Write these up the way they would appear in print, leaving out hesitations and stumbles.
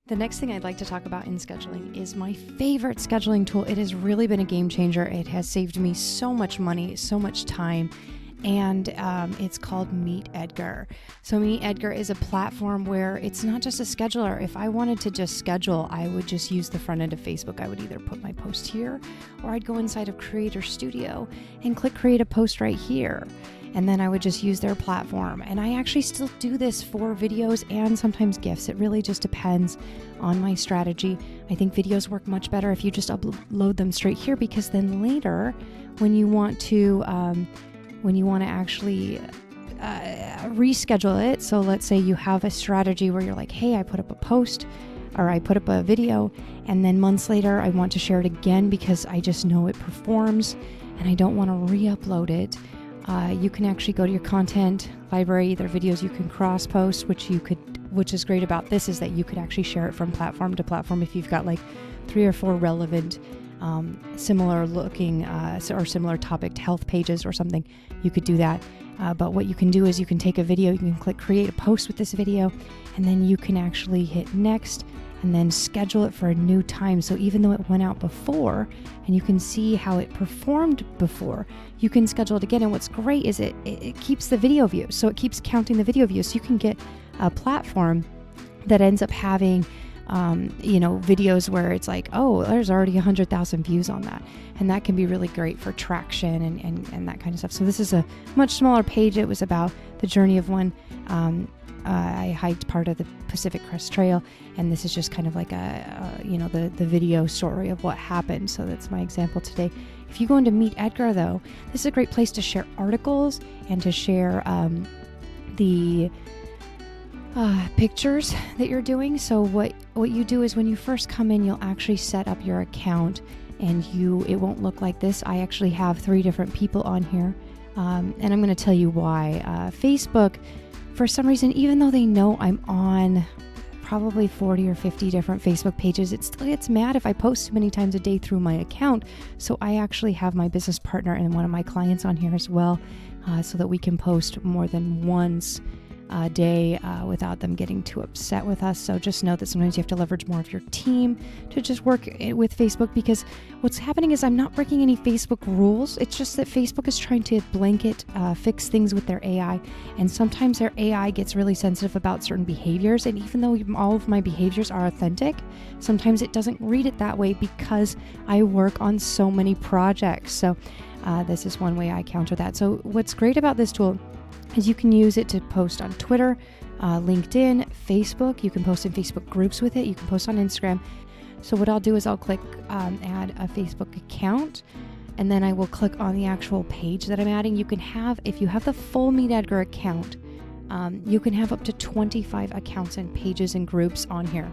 The next thing I'd like to talk about in scheduling is my favorite scheduling tool. It has really been a game changer. It has saved me so much money, so much time, and it's called Meet Edgar. So Meet Edgar is a platform where it's not just a scheduler. If I wanted to just schedule, I would just use the front end of Facebook. I would either put my post here, or I'd go inside of Creator Studio and click Create a Post right here. And then I would just use their platform. And I actually still do this for videos and sometimes GIFs. It really just depends on my strategy. I think videos work much better if you just upload them straight here, because then later when you want to actually reschedule it. So let's say you have a strategy where you're like, hey, I put up a post or I put up a video, and then months later I want to share it again because I just know it performs and I don't want to re-upload it. You can actually go to your content library, either videos you can cross post, which is great about this is that you could actually share it from platform to platform. If you've got like 3 or 4 relevant, similar looking, or similar topic health pages or something, you could do that. But what you can do is you can take a video, you can click create a post with this video, and then you can actually hit next and then schedule it for a new time. So even though it went out before and you can see how it performed before, you can schedule it again. And what's great is it keeps the video views. So it keeps counting the video views. So you can get a platform that ends up having, videos where it's like, oh, there's already 100,000 views on that. And that can be really great for traction and that kind of stuff. So this is a much smaller page. It was about the journey of one. I hiked part of the Pacific Crest Trail, and this is just kind of like the video story of what happened. So that's my example today. If you go into Meet Edgar, though, this is a great place to share articles and to share the pictures that you're doing. So what you do is when you first come in, you'll actually set up your account, and it won't look like this. I actually have 3 different people on here, and I'm going to tell you why. Facebook, for some reason, even though they know I'm on probably 40 or 50 different Facebook pages, it still gets mad if I post too many times a day through my account. So I actually have my business partner and one of my clients on here as well, so that we can post more than once a day without them getting too upset with us. So just know that sometimes you have to leverage more of your team to just work with Facebook, because what's happening is I'm not breaking any Facebook rules. It's just that Facebook is trying to blanket fix things with their AI, and sometimes their AI gets really sensitive about certain behaviors, and even though all of my behaviors are authentic, sometimes it doesn't read it that way because I work on so many projects. So this is one way I counter that. So what's great about this tool is you can use it to post on Twitter, LinkedIn, Facebook. You can post in Facebook groups with it. You can post on Instagram. So what I'll do is I'll click add a Facebook account, and then I will click on the actual page that I'm adding. You can have, if you have the full Meet Edgar account, you can have up to 25 accounts and pages and groups on here.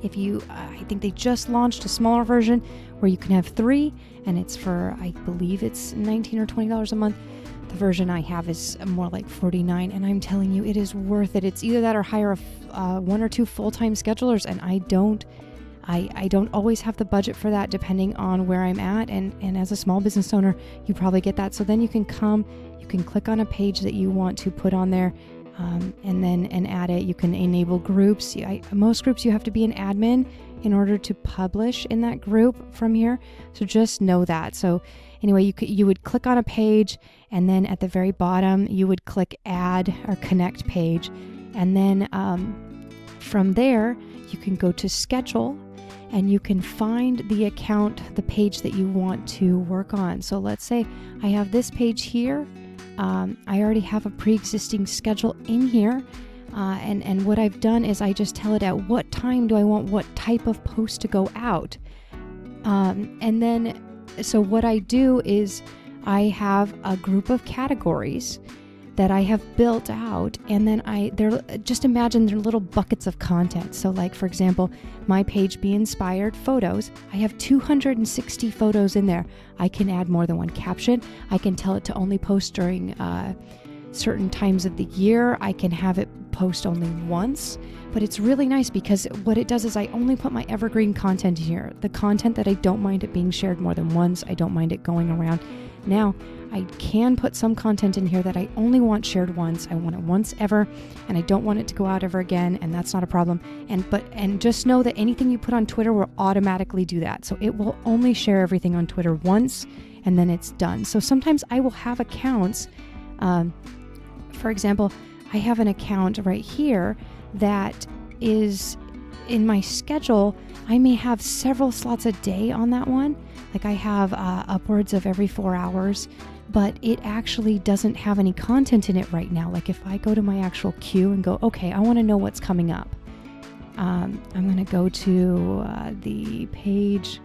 If you, I think they just launched a smaller version where you can have 3, and it's for, I believe it's $19 or $20 a month. The version I have is more like $49, and I'm telling you, it is worth it. It's either that or hire 1 or 2 full-time schedulers, and I don't always have the budget for that, depending on where I'm at. And as a small business owner, you probably get that. So then you can click on a page that you want to put on there, and add it. You can enable groups. Most groups you have to be an admin in order to publish in that group from here. So just know that. So anyway, you would click on a page, and then at the very bottom you would click add or connect page, and then from there you can go to schedule, and you can find the account, the page that you want to work on. So let's say I have this page here. I already have a pre-existing schedule in here, and what I've done is I just tell it at what time do I want what type of post to go out, and then so what I do is I have a group of categories that I have built out, and then just imagine they're little buckets of content. So like, for example, my page, Be Inspired Photos, I have 260 photos in there. I can add more than one caption. I can tell it to only post during certain times of the year, I can have it post only once. But it's really nice because what it does is I only put my evergreen content here. The content that I don't mind it being shared more than once. I don't mind it going around. Now, I can put some content in here that I only want shared once. I want it once ever, and I don't want it to go out ever again, and that's not a problem. And just know that anything you put on Twitter will automatically do that. So it will only share everything on Twitter once, and then it's done. So sometimes I will have accounts. For example, I have an account right here that is in my schedule. I may have several slots a day on that one. Like I have upwards of every 4 hours, but it actually doesn't have any content in it right now. Like if I go to my actual queue and go, okay, I want to know what's coming up. I'm going to go to the page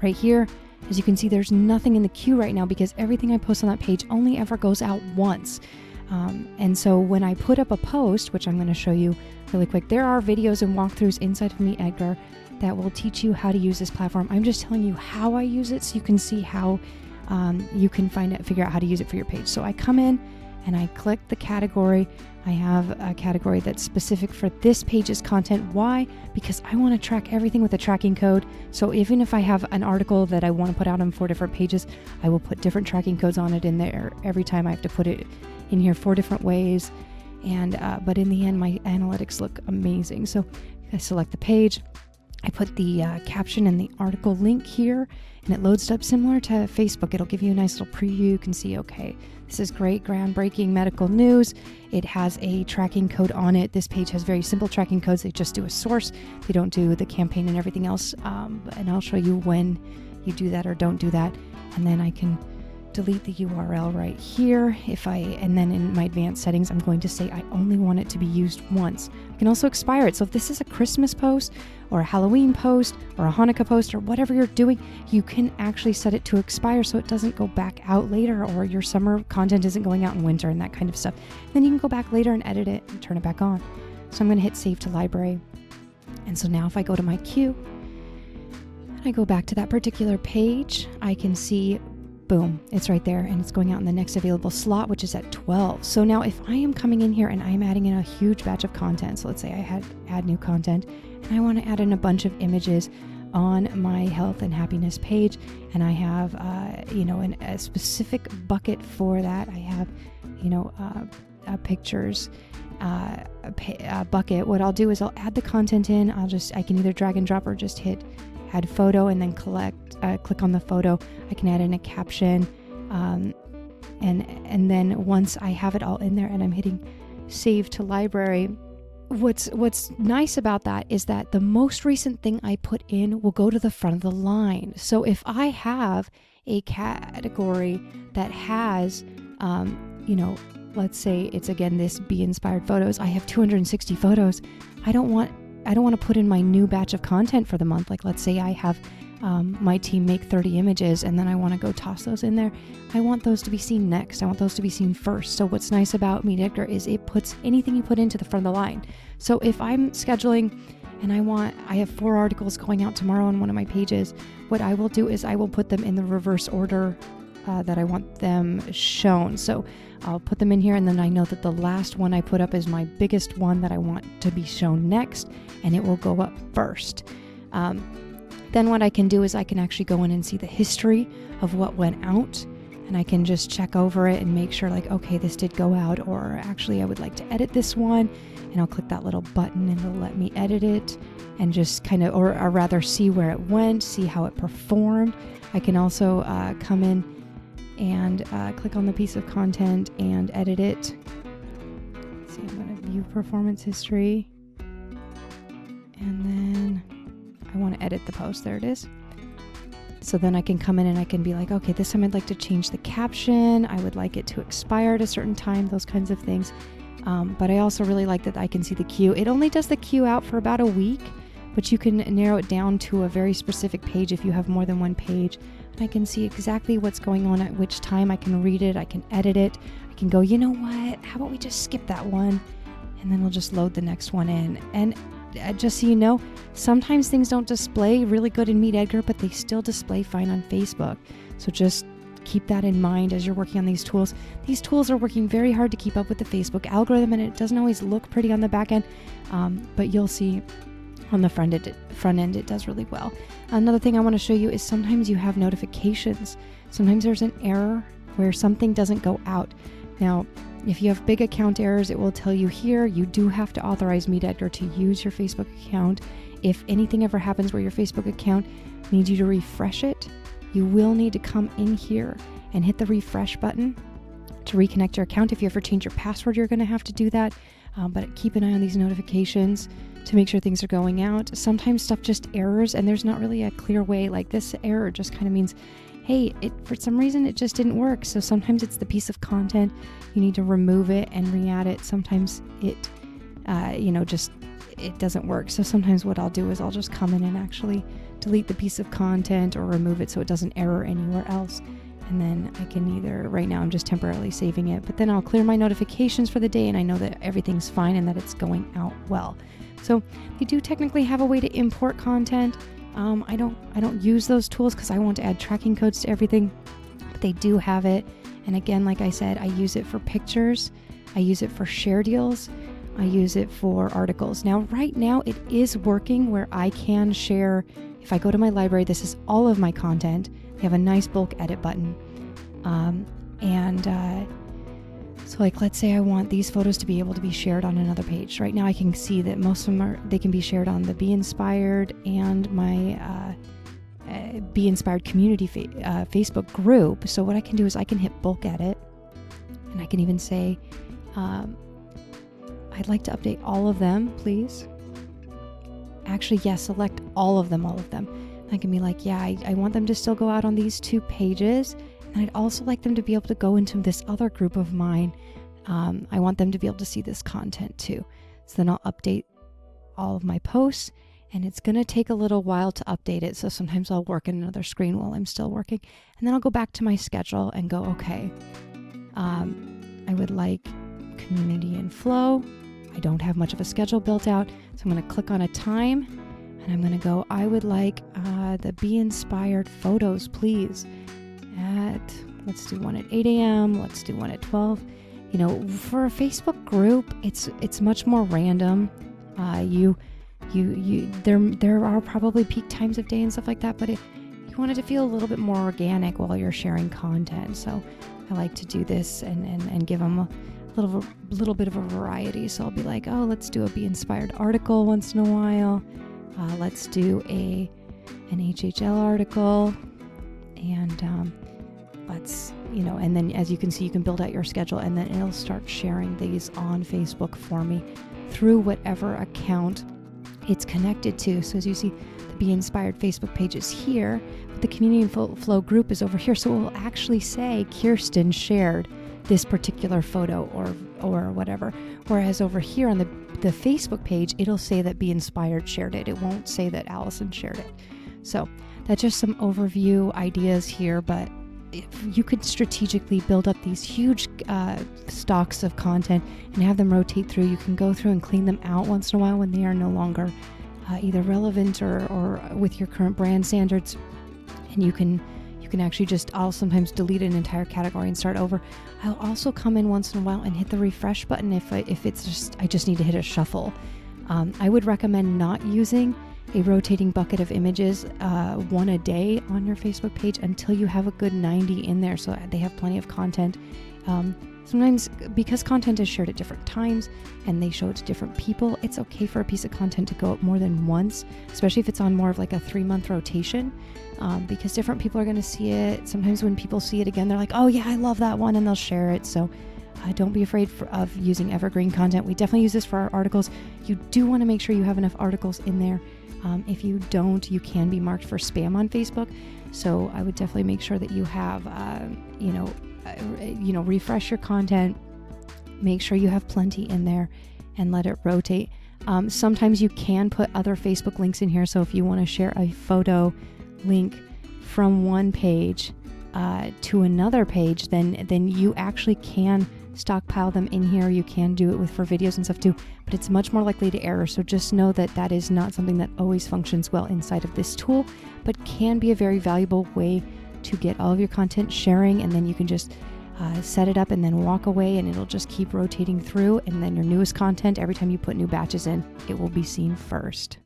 right here. As you can see, there's nothing in the queue right now because everything I post on that page only ever goes out once. And so when I put up a post, which I'm going to show you really quick, there are videos and walkthroughs inside of Meet Edgar that will teach you how to use this platform. I'm just telling you how I use it so you can see how you can figure out how to use it for your page. So I come in and I click the category. I have a category that's specific for this page's content. Why? Because I want to track everything with a tracking code. So even if I have an article that I want to put out on 4 different pages, I will put different tracking codes on it in there. Every time I have to put it in here 4 different ways. And but in the end, my analytics look amazing. So I select the page. I put the caption and the article link here, and it loads up similar to Facebook. It'll give you a nice little preview. You can see, okay, this is great, groundbreaking medical news. It has a tracking code on it. This page has very simple tracking codes. They just do a source. They don't do the campaign and everything else. And I'll show you when you do that or don't do that. And then I can delete the URL right here. And then in my advanced settings, I'm going to say I only want it to be used once. I can also expire it. So if this is a Christmas post or a Halloween post or a Hanukkah post or whatever you're doing, you can actually set it to expire so it doesn't go back out later, or your summer content isn't going out in winter and that kind of stuff. Then you can go back later and edit it and turn it back on. So I'm going to hit save to library. And so now if I go to my queue and I go back to that particular page, I can see boom, it's right there, and it's going out in the next available slot, which is at 12. So now if I am coming in here and I'm adding in a huge batch of content, so let's say I add new content, and I want to add in a bunch of images on my health and happiness page, and I have, a specific bucket for that. I have, pictures, a bucket. What I'll do is I'll add the content in. I can either drag and drop or just hit add photo and then click on the photo. I can add in a caption, and then once I have it all in there and I'm hitting save to library, what's nice about that is that the most recent thing I put in will go to the front of the line. So if I have a category that has, let's say it's again this Be Inspired Photos, I have 260 photos. I don't want to put in my new batch of content for the month. Like let's say I have my team make 30 images and then I want to go toss those in there. I want those to be seen next. I want those to be seen first. So what's nice about Meet Edgar is it puts anything you put into the front of the line. So if I'm scheduling and I have 4 articles going out tomorrow on one of my pages, what I will do is I will put them in the reverse order that I want them shown. So I'll put them in here, and then I know that the last one I put up is my biggest one that I want to be shown next, and it will go up first. Then what I can do is I can actually go in and see the history of what went out, and I can just check over it and make sure like, okay, this did go out, or actually I would like to edit this one, and I'll click that little button and it'll let me edit it and just kind of, or rather see where it went, see how it performed. I can also come in and click on the piece of content and edit it. See, I'm going to view performance history, and then I want to edit the post. There it is. So then I can come in and I can be like, okay, this time I'd like to change the caption. I would like it to expire at a certain time, those kinds of things. But I also really like that I can see the queue. It only does the queue out for about a week, but you can narrow it down to a very specific page if you have more than one page. And I can see exactly what's going on at which time. I can read it. I can edit it. I can go, you know what? How about we just skip that one? And then we'll just load the next one in. And just so you know, sometimes things don't display really good in Meet Edgar, but they still display fine on Facebook. So just keep that in mind as you're working on these tools. These tools are working very hard to keep up with the Facebook algorithm, and it doesn't always look pretty on the back end, but you'll see on the front end it does really well. Another thing I want to show you is sometimes you have notifications. Sometimes there's an error where something doesn't go out. Now, if you have big account errors, it will tell you here you do have to authorize Meet Edgar to use your Facebook account. If anything ever happens where your Facebook account needs you to refresh it, you will need to come in here and hit the refresh button to reconnect your account. If you ever change your password, you're going to have to do that. But keep an eye on these notifications to make sure things are going out. Sometimes stuff just errors and there's not really a clear way. Like this error just kind of means, hey, for some reason it just didn't work. So sometimes it's the piece of content. You need to remove it and re-add it. Sometimes it, it doesn't work. So sometimes what I'll do is I'll just come in and actually delete the piece of content or remove it so it doesn't error anywhere else. And then I can either, right now I'm just temporarily saving it, but then I'll clear my notifications for the day and I know that everything's fine and that it's going out well. So you do technically have a way to import content. I don't use those tools because I want to add tracking codes to everything, but they do have it. And again, like I said, I use it for pictures. I use it for share deals. I use it for articles. Now, right now it is working where I can share. If I go to my library, this is all of my content. They have a nice bulk edit button. So like, let's say I want these photos to be able to be shared on another page. Right now I can see that most of them they can be shared on the Be Inspired and my Be Inspired community Facebook group. So what I can do is I can hit bulk edit and I can even say, I'd like to update all of them, please. Actually, yes, select all of them. I can be like, yeah, I want them to still go out on these 2 pages. And I'd also like them to be able to go into this other group of mine. I want them to be able to see this content too. So then I'll update all of my posts and it's going to take a little while to update it. So sometimes I'll work in another screen while I'm still working. And then I'll go back to my schedule and go, okay, I would like community and flow. I don't have much of a schedule built out. So I'm going to click on a time and I'm going to go, I would like the Be Inspired photos, please. Let's do one at 8 a.m. Let's do one at 12. For a Facebook group, it's much more random. There are probably peak times of day and stuff like that, but you want it to feel a little bit more organic while you're sharing content. So I like to do this and give them a little bit of a variety. So I'll be like, oh, let's do a Be Inspired article once in a while. Let's do an HHL article. And let's, and then as you can see, you can build out your schedule and then it'll start sharing these on Facebook for me through whatever account it's connected to. So as you see, the Be Inspired Facebook page is here, but the Community and Flow group is over here. So it will actually say Kirsten shared this particular photo or whatever. Whereas over here on the Facebook page, it'll say that Be Inspired shared it. It won't say that Allison shared it. So that's just some overview ideas here, but if you could strategically build up these huge stocks of content and have them rotate through. You can go through and clean them out once in a while when they are no longer either relevant or with your current brand standards. And you can actually I'll sometimes delete an entire category and start over. I'll also come in once in a while and hit the refresh button if it's I just need to hit a shuffle. I would recommend not using a rotating bucket of images, one a day on your Facebook page until you have a good 90 in there so they have plenty of content. Sometimes because content is shared at different times and they show it to different people, it's okay for a piece of content to go up more than once, especially if it's on more of like a 3-month rotation, because different people are going to see it. Sometimes when people see it again, they're like, oh yeah, I love that one, and they'll share it. So don't be afraid of using evergreen content. We definitely use this for our articles. You do want to make sure you have enough articles in there. If you don't, you can be marked for spam on Facebook. So I would definitely make sure that you have, refresh your content, make sure you have plenty in there and let it rotate. Sometimes you can put other Facebook links in here. So if you want to share a photo link from one page to another page, then you actually can stockpile them in here. You can do it for videos and stuff too, but it's much more likely to error. So just know that is not something that always functions well inside of this tool, but can be a very valuable way to get all of your content sharing, and then you can just set it up and then walk away, and it'll just keep rotating through. And then your newest content, every time you put new batches in, it will be seen first.